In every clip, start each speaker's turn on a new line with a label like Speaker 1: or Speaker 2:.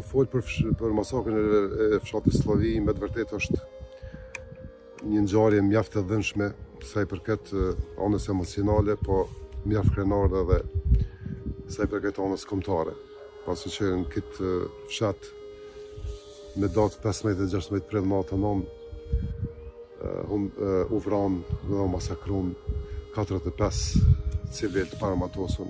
Speaker 1: fol për masakrën e fshatit Slavi, me të vërtetë është një ngjarje mjaft e dhënshme sa i përket anës emocionale, po mjaft krenare dhe sa i përket anës kombëtare. Pasi që në këtë fshat me datë 15 dhe 16 prill natën non u vranë dhe u masakruan 45 civil të paramatosur.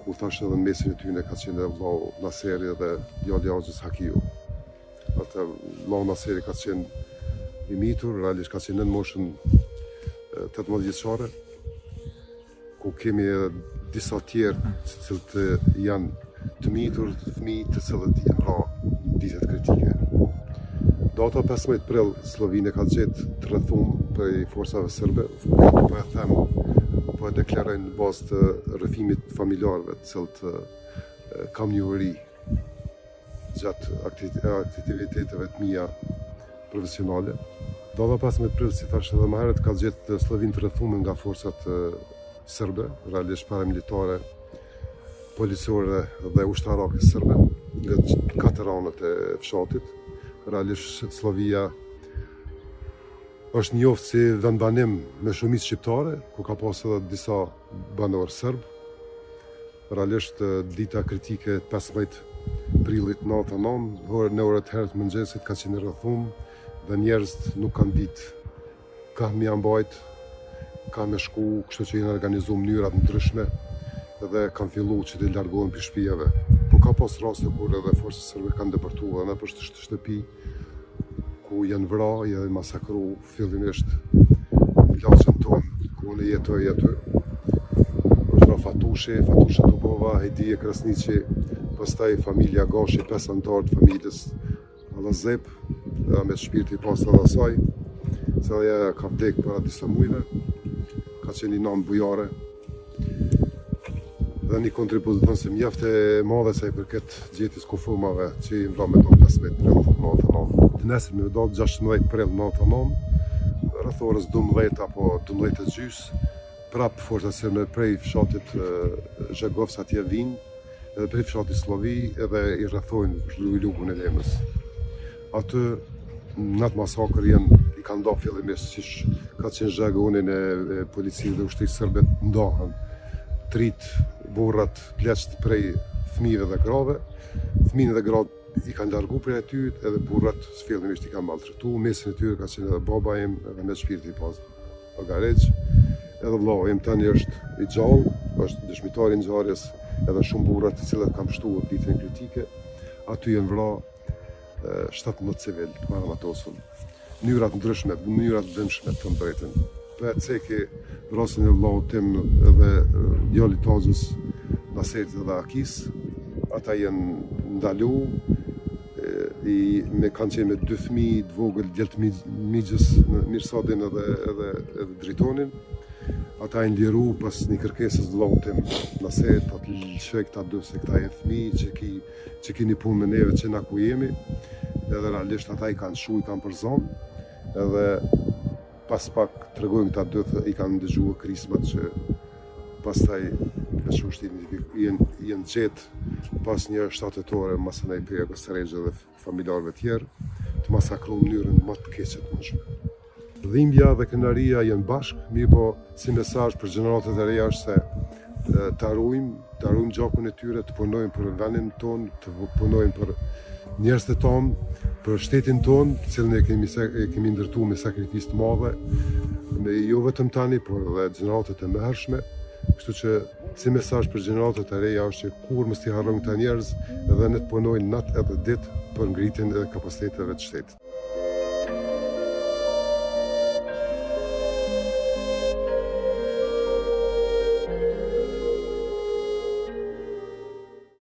Speaker 1: Ku thashtë edhe në mesin e tyne ka qenë vllau Naseri dhe djali Axhës Hakiu. Atë vllau Naseri ka qenë i mitur, realisht ka qenë në moshën 18 vjeçare, ku kemi disa tjerë të cilët janë të mitur, fëmijë të cilët janë ra ditët kritike. Data 15 prill Slovenia ka gjetë të rrethuar për forcave serbe, po e them, po e deklarojnë në bazë të rrëfimit familjarëve të cilët kam një uri gjatë aktiviteteve të mia profesionale. Data 15 prill, si thash edhe më herët, ka gjetë Slovinë të rrethuar nga forcat serbe, realisht paramilitare, policore dhe ushtarake serbe, nga 4 anët e fshatit. Realisht Slovia është njoft si vendbanim me shumicë shqiptare, ku ka pas edhe disa banorë serb. Realisht dita kritike 15 prillit natën non, në orët herët mëngjesit ka qenë rrethum dhe njerëzit nuk kanë ditë ka me ambajt, ka me shku, kështu që janë organizuar mënyrat ndryshme dhe kanë filluar që të largohen për shtëpive. Po ka pas raste kur edhe forcat serbe kanë depërtuar në për shtëpi, ku janë vrarë, janë masakruar fillimisht plaqën tonë, ku unë jetoj aty. Është Fatushi Tubova, Hedije Krasniqi, pastaj familja Gashi, 5 anëtar të familjes Allazep, me shpirti pas edhe asaj, se ajo ka vdekur para disa muajve, ka qenë një nanë bujare, dhe një kontribut të se mjaft e madhe sa i përket gjetjes kufumave që i vra me do 15 prill natën non. Të nesër me do 16 prill natën non, rreth orës 12 apo 12:30, prap forca serbe prej fshatit Zhegovs atje vinë, edhe prej fshatit Slavi, edhe i rrethojnë lugun e Lemës. Aty në atë masakër i kanë nda fillimisht, siç ka qenë zhagonin e policisë dhe ushtrisë serbe, ndahen trit, burrat, pleqt prej fëmijëve dhe grave. Fëmijët dhe gratë i kanë largu prej aty, edhe burrat fillimisht i kanë maltretuar. Mesin e tyre ka qenë edhe baba im, edhe me shpirti pas Agareq, edhe vllau im tani është i gjallë, është dëshmitar i ngjarjes, edhe shumë burrat të cilët kanë shtuar ditën kritike, aty janë vrarë 17 civil të paramatosur. Mënyrat ndryshme, mënyrat dëmshme të drejtën. Po e ceki rastin e vllaut tim edhe djalit Axhës Naserit dhe Akis, ata janë ndalu, me kanë qenë me 2 fëmijë të vogël, djalë Migjës, Mirsadin edhe Dritonin. Ata janë liru pas një kërkesës vllaut tim Naserit, po të lëshoj këta 2 se këta janë fëmijë që keni punë me neve që na ku jemi. Edhe realisht ata i kanë shu, i kanë përzon, edhe pas pak të regojnë këta 2 i kanë ndëgjuar krismat që pastaj me shushtin jenë gjetë pas një shtatetore masënej për Gosterexhe dhe familjarëve tjerë, të masakruar në mënyrën më të keqe të mundshme. Dhimbja dhe kënaqëria janë bashkë, mirë po si mesazh për gjeneratat e reja është se të arrujmë gjakun e tyre, të punojmë për vendin tonë, të punojmë për njerëzit e tonë, për shtetin tonë, të cilën e kemi ndërtuar me sakrificë të madhe, jo vetëm tani, por edhe gjeneratat e mëhershme. Kështu që si mesazh për gjeneratat e reja është që kur mos t'i harrojmë këta njerëz, edhe ne të punojnë natë edhe ditë për ngritjen e kapaciteteve të shtetit.